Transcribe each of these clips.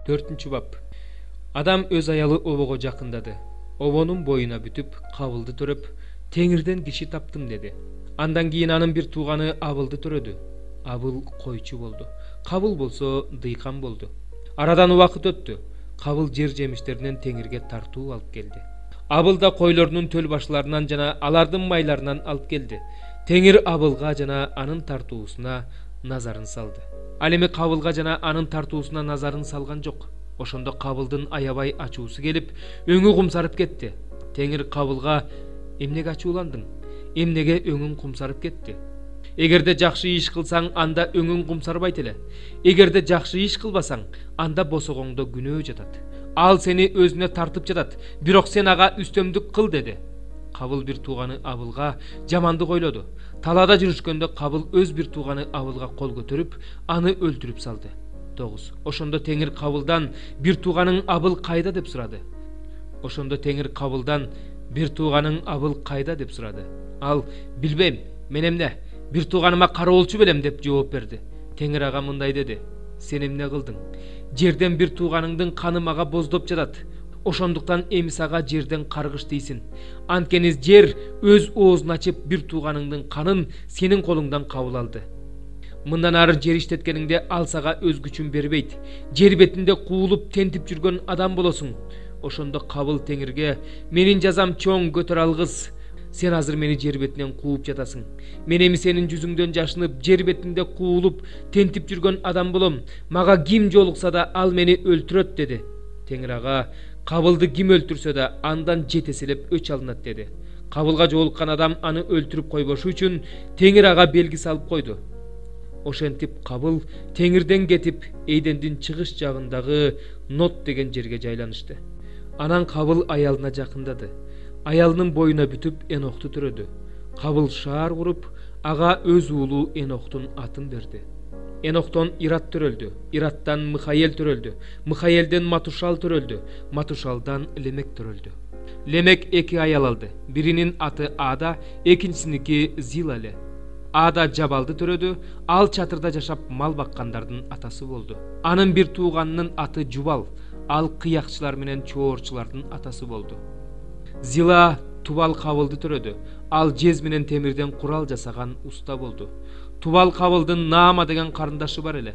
4. bab. Adam öz ayalı obogo jakındады. Obonun boyuna бүтүp, кабылды төрөп, теңирден киши таптым dedi. Андан кийин анын бир тууганы Абылды төрөдү. Абыл койчу болду. Кабыл болсо дыйкан болду. Арадан убакыт өттү. Кабыл жер жемиштеринен теңирге тартуу алып келди. Абыл да койлорунун төл башларынан жана алардын майларынан алып келди. Теңир Абылга жана анын тартуусуна назарын салды. Ал эми Кабылга жана анын тартуусуна назарын салган жок. Ошондо Кабылдын аябай ачуусу келип, өңү кумсарып кетти. Теңир Кабылга: "Эмнеге ачууландың? Эмнеге өңүң кумсарып кетти? Эгерде жакшы иш кылсаң, анда өңүң кумсарбайт эле. Эгерде жакшы иш кылбасаң, анда босогоңдо күнөө жатат. Ал сени өзүнө тартып жатат, бирок сен ага үстөмдүк кыл" деди. Кабыл бир тууганы Абылга жамандык ойлоду. Талаада жүрүшкөндө Кабыл өз бир тууганы Абылга кол көтөрүп, аны өлтүрүп салды. 9. Ошондо Теңир Кабылдан: "Бир тууганың Абыл кайда?" деп сурады. Ал: "Билбейм, мен эмне? Бир тууганыма кароолчу белем" деп жооп берди. Теңир ага мындай деди: "Сен эмне кылдың? Жерден бир тууганыңдын каны мага боздоп жатат. Ошондуктан эми сага жерден каргыш тийсин. Анткени жер өз оозун ачып бир тууганыңдын канын сенин колуңдан кабыл алды. Мындан ары жер иштеткениңде ал сага өз күчүн бербейт. Жер бетинде куулуп тентип жүргөн адам болосуң." Ошондо Кабыл Теңирге: "Менин жазам чоң, көтөр алгыз. Сен азыр мени жер бетинен кууп жатасың. Мен эми сенин жүзүңдөн жашынып, жер бетинде куулуп тентип жүргөн адам болом. Мага ким жолукса да ал мени өлтүрөт" деди. Теңир ага: "Кабылды ким өлтүрсө да андан 7 эселеп өч алынат" деди. Кабылга жолуккан адам аны өлтүрүп койбошу үчүн Теңир ага белги салып койду. Ошентип Кабыл Теңирден кетип, Эйдендин чыгыш жагындагы Нот деген жерге жайланышты. Анан Кабыл аялына жакындады. Аялынын боюна бүтүп Энокту төрөдү. Кабыл шаар куруп, ага өз уулу Эноктун атын берди. Эноктон Ират төрөлдү, Ираттан Михаэл төрөлдү, Михаэлден Матушал төрөлдү, Матушалдан Лемек төрөлдү. Лемек 2 аял алды. Биринин аты Ада, экинчисиники Зила эле. Ада Жабалды төрөдү, ал чатырда жашап мал баккандардын атасы болду. Анын бир тууганынын аты Жубал, ал кыякчылар менен чоорчулардын атасы болду. Зила Тубал Кабылды төрөдү, ал жез менен темирден курал жасаган уста болду. Тубал Кабылдын Наама деген карындашы бар эле.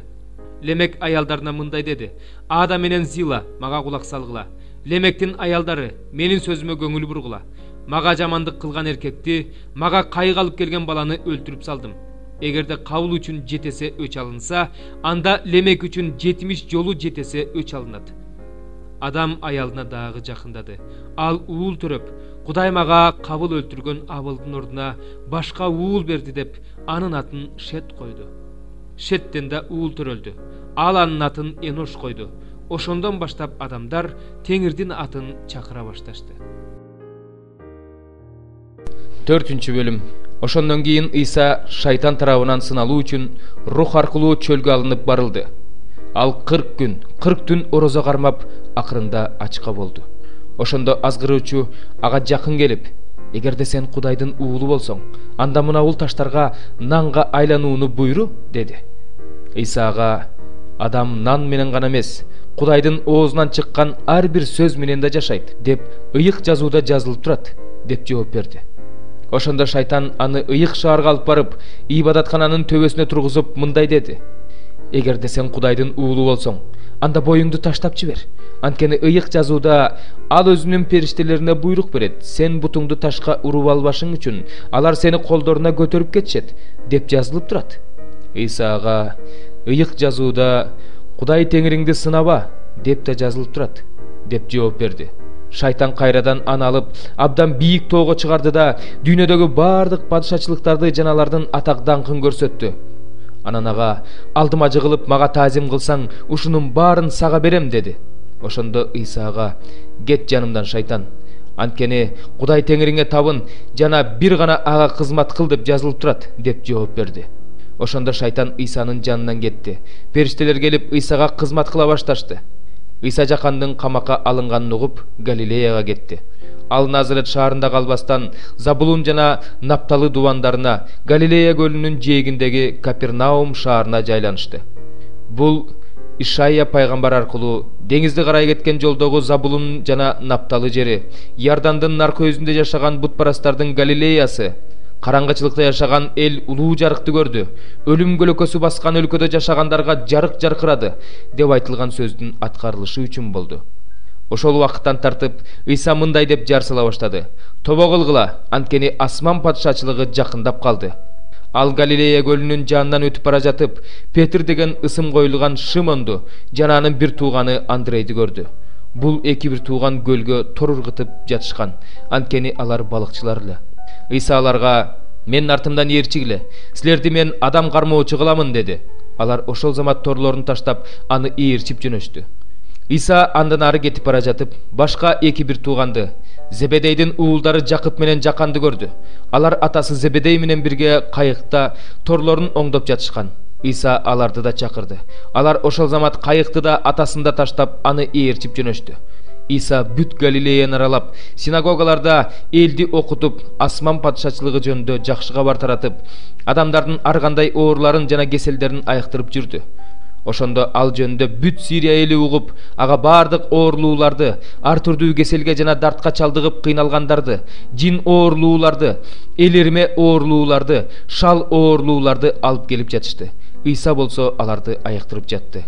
Лемек аялдарына мындай деди: "Ада менен Зила, мага кулак салгыла. Лемектин аялдары, менин сөзүмө көңүл бургула. Мага жамандык кылган эркекти, мага кайга алып келген баланы өлтүрүп салдым. Эгерде Кабыл үчүн 7 эсе өч алынса, анда Лемек үчүн 70 жолу 7 эсе өч алынат." Адам аялына дагы жакындады. Ал уул төрөп: "Кудай мага Кабыл өлтүргөн Абылдын ордуна башка уул берди" деп анын атын Шет койду. Шеттен да уул төрөлдү. Ал анын атын Энош койду. Ошондон баштап адамдар Теңирдин атын чакыра башташты. 4 бөлүм. Ошондон кийин Ыйса шайтан тарабынан сыналуу үчүн рух аркылуу чөлгө алынып барылды. Ал 40 күн, 40 түн орозо кармап, акырында ачка болду. Ошондо азгыруучу ага жакын келип: "Эгерде сен Кудайдын уулу болсоң, анда мына бул таштарга нанга айланууну буйру" деди. Ыйса ага: "Адам нан менен гана эмес, Кудайдын оозунан чыккан ар бир сөз менен да жашайт" деп ыйык жазууда жазылып турат деп жооп берди. Ошондо шайтан аны ыйык шаарга алып барып, ибадаткананын төбөсүнө тургузуп мындай деди: "Эгерде сен Кудайдын уулу болсоң, анда боюңду таштап жибер. Анткени ыйык жазууда ал өзүнүн периштелерине буйрук берет: сен бутуңду ташка уруп албашың үчүн алар сени колдоруна көтөрүп кетишет" деп жазылып турат. Ыйса ага: "Ыйык жазууда Кудай Теңириңди сынаба деп да жазылып турат" деп жооп берди. Шайтан кайрадан аны алып абдан бийик тоого чыгарды да дүйнөдөгү бардык падышачылыктарды жана алардын атак даңкын көрсөттү. Анан ага: "Алдыма жыгылып мага таазим кылсаң, ушунун баарын сага берем" деди. Ошондо Ыйса ага: "Кет жанымдан, шайтан. Анткени Кудай Теңириңе табын жана бир гана ага кызмат кыл деп жазылып турат" деп жооп берди. Ошондо шайтан Ыйсанын жанынан кетти. Периштелер келип Ыйсага кызмат кыла башташты. Ыйса жакандын камакка алынганын угуп Галилеяга кетти. Ал Назарет шаарында калбастан Забулун жана Напталы дубандарына, Галилея көлүнүн жээгиндеги Капернаум шаарына жайланышты. Бул Ишайя пайгамбар аркылуу деңизди карай кеткен жолдогу Забулун жана Напталы жери, Иордандын наркы өзүндө жашаган бутпарастардын Галилеясы, караңгычылыкта жашаган эл улуу жарыкты көрдү. Өлүм көлөкөсү баскан өлкөдө жашагандарга жарык жаркырады деп айтылган сөздүн аткарылышы үчүн болду. Ошол убакыттан тартып Ыйса мындай деп жар сала баштады: "Тобо кылгыла, анткени асман патшачылыгы жакындап калды." Ал Галилея көлүнүн жанынан өтүп бара жатып, Петр деген ысым коюлган Шимонду жана анын бир тууганы Андрейди көрдү. Бул эки бир тууган көлгө тор ыргытып жатышкан, анткени алар балыкчылар эле. Ыйса аларга: "Менин артымдан ээрчигиле, силерди мен адам кармоочу кыламын" деди. Алар ошол замат торлорун таштап, аны ээрчип жөнөштү. Ыйса андан ары кетип бара жатып, башка эки бир тууганды, Зебедейдин уулдары Жакып менен Жаканды көрдү. Алар атасы Зебедей менен бирге кайыкта торлорун оңдоп жатышкан. Ыйса аларды да чакырды. Алар ошол замат кайыкты да атасын да таштап, аны ээрчип жөнөштү. Ыйса бүт Галилеяны аралап, синагогаларда элди окутуп, асман патшачылыгы жөнүндө жакшы кабар таратып, адамдардын ар кандай ооруларын жана кеселдерин айыктырып жүрдү. Ошондо ал жөнүндө бүт Сирия эли угуп, ага бардык оорулууларды, ар түрдүү кеселге жана дартка чалдыгып кыйналгандарды, жин оорулууларды, элирме оорулууларды, шал оорулууларды алып келип жатышты. Ыйса болсо аларды айыктырып жатты.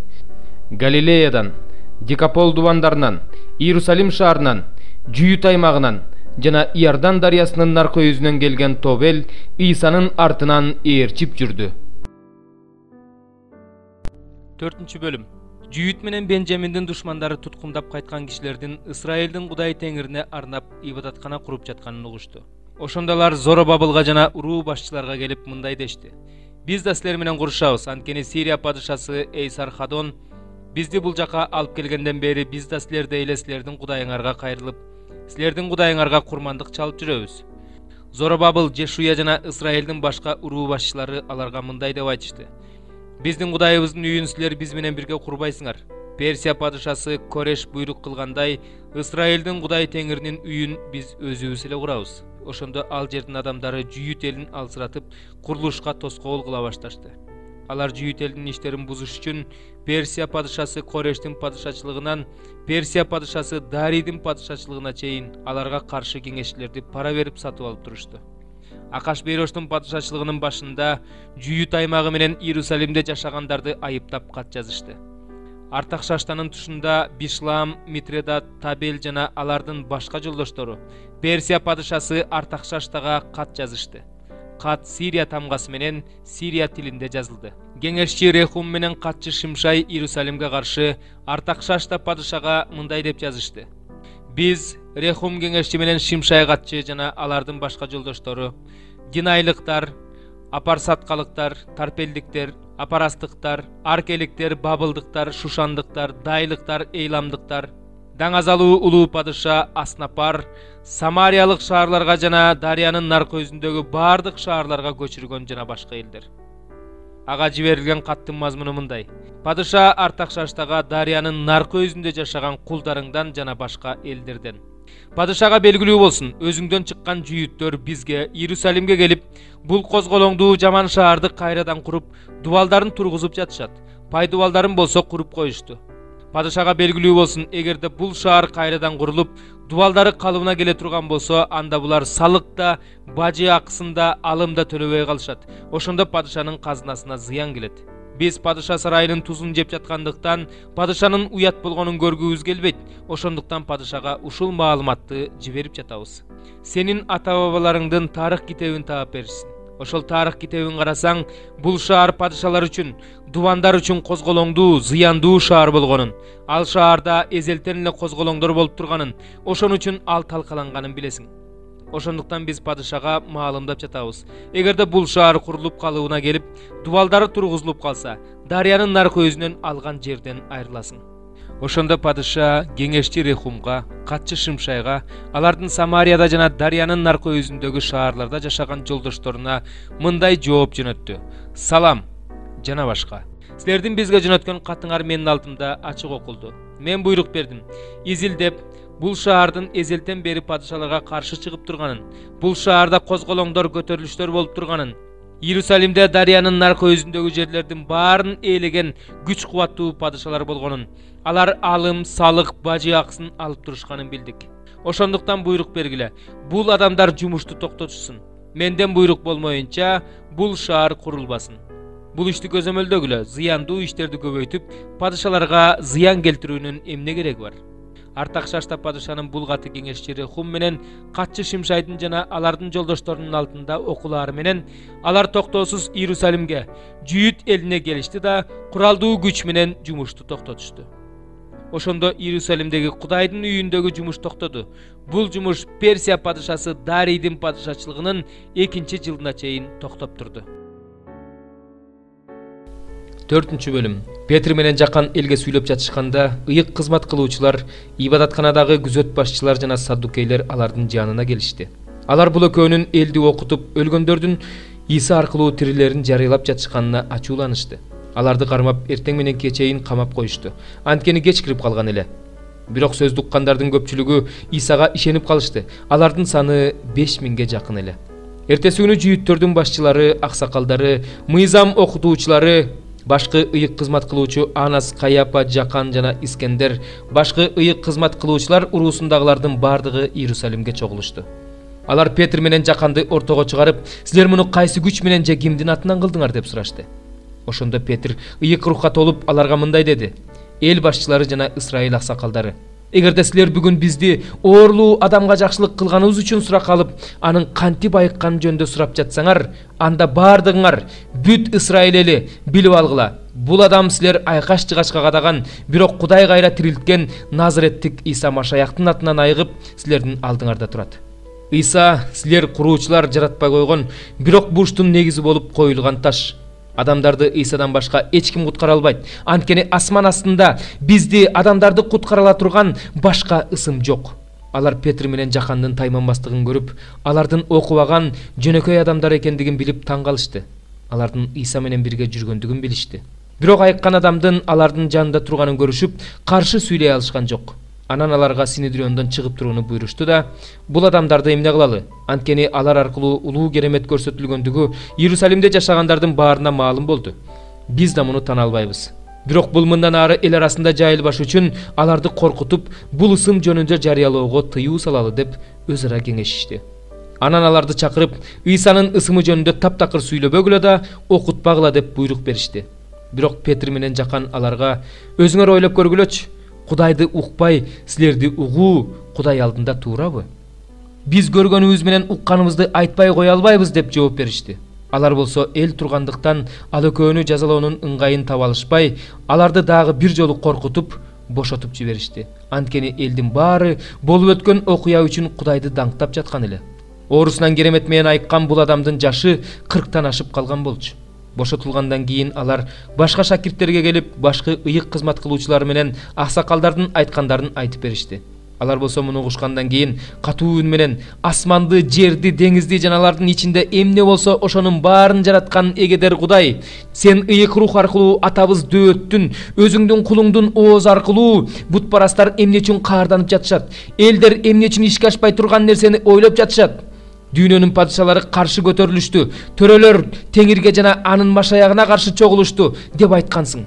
Галилеядан, Декапол дубандарынан, Иерусалим шаарынан, Жүйүт аймагынан жана Иордан дарыясынын наркы өзүнөн келген топ эл Ыйсанын артынан ээрчип жүрдү. 4 бөлүм. Жүйүт менен Бенжаминдин душмандары туткундап кайткан кишилердин Исраилдин Кудай Теңирине арнап ибадаткана куруп жатканын угушту. Ошондо алар Зоробабылга жана уруу башчыларга келип мындай дешти: "Биз да силер менен курушабыз, анткени Сирия падышасы Эйсар-Хадон бизди бул жака алып келгенден бери биз да силердей эле силердин кудайыңарга кайрылып, силердин кудайыңарга курмандык чалып жүрөбүз." Зоробабыл, Жешуя жана Исраилдин башка уруу башчылары аларга мындай деп айтышты: "Биздин кудайыбыздын үйүн силер биз менен бирге курбайсыңар. Персия падышасы Кореш буйрук кылгандай, Исраилдин Кудай Теңиринин үйүн биз өзүбүз эле курабыз." Ошондо ал жердин адамдары Жүйүт элин алсыратып, курулушка тоскоол кыла башташты. Алар Жүйүт элдин иштерин бузуш үчүн Персия падышасы Корештин падышачылыгынан Персия падышасы Дарийдин падышачылыгына чейин аларга каршы кеңешчилерди пара берип сатып алып турушту. Акашбейроштун падышачылыгынын башында Жүйүт аймагы менен Иерусалимде жашагандарды айыптап кат жазышты. Артакшаштанын тушунда Бишлам, Митредат, Табел жана алардын башка жолдоштору Персия падышасы Артакшаштага кат жазышты. Кат Сирия тамгасы менен Сирия тилинде жазылды. Кеңешчи Рехум менен катчы Шимшай Иерусалимге каршы Артакшашта падышага мындай деп жазышты: "Биз Рехум кеңешчи менен Шимшай катчы жана алардын башка жолдоштору Динайлыктар, Апарсаткалыктар, Тарпелдиктер, Апарастыктар, Аркеликтер, Бабылдыктар, Шушандыктар, Дайлыктар, Эйламдыктар, Даңазалуу улуу падыша Аснапар Самариялык шаарларга жана Дарыянын наркы өзүндөгү бардык шаарларга көчүргөн жана башка элдер." Ага жиберилген каттын мазмуну мындай: "Падыша Артакшаштага Дарыянын наркы өзүндө жашаган кулдарыңдан жана башка элдерден. Падышага белгилүү болсун, өзүңдөн чыккан жүйүттөр бизге Иерусалимге келип, бул козголоңдуу жаман шаарды кайрадан куруп, дубалдарын тургузуп жатышат. Пайдубалдарын болсо куруп коюшту. Падышага белгилүү болсун, эгерде бул шаар кайрадан курулуп, дубалдары калыбына келе турган болсо, анда булар салыкта, бажы акысында, алымда төлөбөй калышат. Ошондо падышанын казынасына зыян келет. Биз падыша сарайынын тузун жеп жаткандыктан, падышанын уят болгонун көргүбүз келбейт. Ошондуктан падышага ушул маалыматты жиберип жатабыз. Сенин ата-бабаларыңдын тарых китебин таап беришсин. Ошол тарых китебин карасаң, бул шаар падышалар үчүн, дубандар үчүн козголоңдуу, зыяндуу шаар болгонун, ал шаарда эзелтен эле козголоңдор болуп турганын, ошон үчүн ал талкаланганын билесиң. Ошондуктан биз падышага маалымдап жатабыз. Эгерде бул шаар курулуп калыбына келип, дубалдары тургузулуп калса, Дарыянын наркы өзүнөн алган жерден айрыласың. Ошондо падыша кеңешчи Рехумга, катчы Шимшайга, алардын Самарияда жана Дарыянын наркы өзүндөгү шаарларда жашаган жолдошторуна мындай жооп жөнөттү: "Салам жана башка. Силердин бизге жөнөткөн катыңар менин алдымда ачык окулду. Мен буйрук бердим, изилдеп, бул шаардын эзелтен бери падышаларга каршы чыгып турганын, бул шаарда козголоңдор, көтөрүлүштөр болуп турганын, Иерусалимде дарыянын наркы өзүндөгү жерлердин баарын ээлеген күч кубаттуу падышалар болгонун, алар алым, салык, бажы акысын алып турушканын билдик. Ошондуктан буйрук бергиле, бул адамдар жумушту токтотушсун. Менден буйрук болмоюнча бул шаар курулбасын. Бул ишти көзөмөлдөгүлө, зыяндуу иштерди көбөйтүп, падышаларга зыян келтирүүнүн эмне кереги бар? Артакшашта падышанын бул каты кеңешчири Хум менен катчы Шимшайдын жана алардын жолдошторунун алдында окулары менен алар токтоосуз Иерусалимге, Жүйүт элине келишти да куралдуу күч менен жумушту токтотушту. Ошондо Иерусалимдеги Кудайдын үйүндөгү жумуш токтоду. Бул жумуш Персия падышасы Дарийдин падышачылыгынын 2-жылына чейин токтоп турду. 4-бөлүм. Петр менен жакан элге сүйлөп жатышканда, ыйык кызмат кылуучулар, ибадатканадагы күзөт башчылар жана саддукейлер алардын жанына келишти. Алар бул экөөнүн элди окутуп, өлгөндөрдүн Иса аркылуу тирилерин жарыялап жатышканына ачууланышты. Аларды кармап, эртең менен кечейин камап коюшту. Анткени кеч кирип калган эле. Бирок сөз уккандардын көпчүлүгү Исага ишенип калышты. Алардын саны 5000ге жакын эле. Эртеси күнү жүйүттөрдүн башчылары, аксакалдары, мыйзам окутуучулары, башкы ыйык кызмат кылуучу Анас, Каяпа, Жакан жана Искендер, башкы ыйык кызмат кылуучулар уруусундагылардын бардыгы Иерусалимге чогулушту. Алар Петр менен Жаканды ортого чыгарып, силер муну кайсы күч менен же кимдин атынан кылдыңар деп сурашты. Ошондо Петр ыйык рухка толуп аларга мындай деди: эл башчылары жана Исраил аксакалдары, эгерде силер бүгүн бизди оорлуу адамга жакшылык кылганыбыз үчүн сурак алып, анын кантип айыкканы жөнүндө сурап жатсаңар, анда бардыгыңар бүт Исраил эли билип алгыла. Бул адам силер айкаш жыгачка кадаган, бирок Кудай кайра тирилткен Назареттик Иса Машаяктын атынан айыгып, силердин алдыңарда турат. Иса силер куруучулар жаратпай койгон, бирок бурчтун негизи болуп коюлган таш. Адамдарды Исадан башка эч ким куткара албайт. Анткени асман астында бизди адамдарды куткара ала турган башка ысым жок. Алар Петр менен Жакандын тайманбастыгын көрүп, алардын окубаган жөнөкөй адамдар экендигин билип таң калышты. Алардын Иса менен бирге жүргөндүгүн билишти. Бирок айыккан адамдын алардын жанында турганын көрүшүп, каршы сүйлөй алышкан жок. Анан аларга Синедриондон чыгып турууну буйрушту да, бул адамдарды эмне кылалы? Анткени алар аркылуу улуу керемет көрсөтүлгөндүгү Иерусалимде жашагандардын баарына маалым болду. Биз да муну тана албайбыз. Бирок бул мындан ары эл арасында жайылбаш үчүн аларды коркутуп, бул ысым жөнүндө жарыялоого тыюу салалы деп өз ара кеңешишти. Анан аларды чакырып, Исанын ысымы жөнүндө таптакыр сүйлөбөгүлө да, окутпагыла деп буйрук беришти. Бирок Петр менен Жакан аларга: өзүңөр ойлоп көргүлөчү, Кудайды укпай, силерди угуу Кудай алдында туурабы? Биз көргөнүбүз менен укканыбызды айтпай кое албайбыз деп жооп беришти. Алар болсо эл тургандыктан ал экөөнү жазалоонун ыңгайын таба алышпай, аларды дагы бир жолу коркутуп, бошотуп жиберишти. Анткени элдин баары болуп өткөн окуя үчүн Кудайды даңктап жаткан эле. Оорусунан керемет менен айыккан бул адамдын жашы 40тан ашып калган болчу. Бошотулгандан кийин алар башка шакирттерге келип, башкы ыйык кызмат кылуучулар менен аксакалдардын айткандарын айтып беришти. Алар болсо муну угушкандан кийин катуу үн менен асманды, жерди, деңизди жана алардын ичинде эмне болсо ошонун баарын жараткан эгедер Кудай, сен ыйык рух аркылуу атабыз Дөөттүн, өзүңдүн кулуңдун ооз аркылуу бутпарастар эмне үчүн каарданып жатышат? Элдер эмне үчүн ишке ашпай турган нерсени ойлоп жатышат? Дүйнөнүн падышалары каршы көтөрүлүштү, төрөлөр Теңирге жана анын машаягына каршы чогулушту деп айткансың.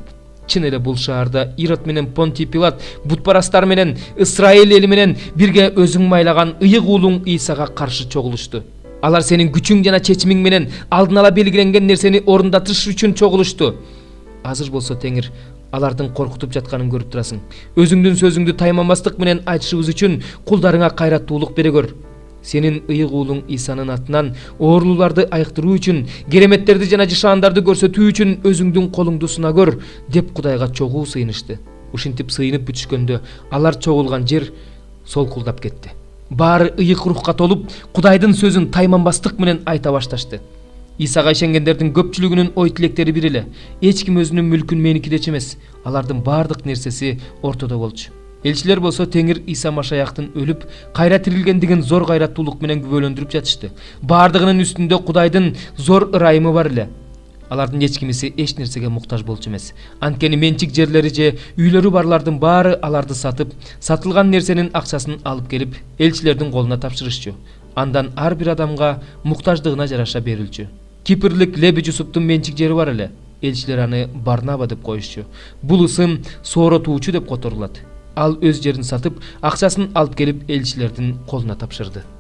Чын эле бул шаарда Ирод менен Понтий Пилат бутпарастар менен Исраил эли менен бирге өзүң майлаган ыйык уулуң Исага каршы чогулушту. Алар сенин күчүң жана чечимиң менен алдын ала белгиленген нерсени орундатыш үчүн чогулушту. Азыр болсо Теңир алардын коркутуп жатканын көрүп турасың. Өзүңдүн сөзүңдү тайманбастык менен айтышыбыз үчүн кулдарыңа кайраттуулук бере көр. Сенин ыйык уулуң Исанын атынан ooрлууларды айыктыруу үчүн, кереметтерди жана жышаандарды көрсөтүү үчүн өзүңдүн колуңду суна көр деп Кудайга чогуу сыйынышты. Ушинтип сыйынып бүтүшкөндө алар чогулган жер солкулдап кетти. Баары ыйык рухка толуп, Кудайдын сөзүн тайманбастык менен айта башташты. Исага ишенгендердин көпчүлүгүнүн ой тилектери бир эле. Эч ким өзүнүн мүлкүн меники дечи эмес. Алардын баардык нерсеси ортодо болчу. Элчилер болсо Теңир Иса Машаяктын өлүп, кайра тирилгендигин зор кайраттуулук менен күбөлөндүрүп жатышты. Баардыгынын үстүндө Кудайдын зор ырайымы бар эле. Алардын эч кимиси эч нерсеге муктаж болчу эмес. Анткени менчик жерлери же үйлөрү барлардын баары аларды сатып, сатылган нерсенин акчасын алып келип, элчилердин колуна тапшырышчу. Андан ар бир адамга муктаждыгына жараша берилчү. Kipirlik Lebi Jusup'tun mençik jeri var ele. Elçiler anı Barnaba dep koyuşçu. Bul ısım soorotуучу dep kotoruladı. Al öz jerini satıp, akçaсын alıp gelip elçilerдің koluna tapşırdı.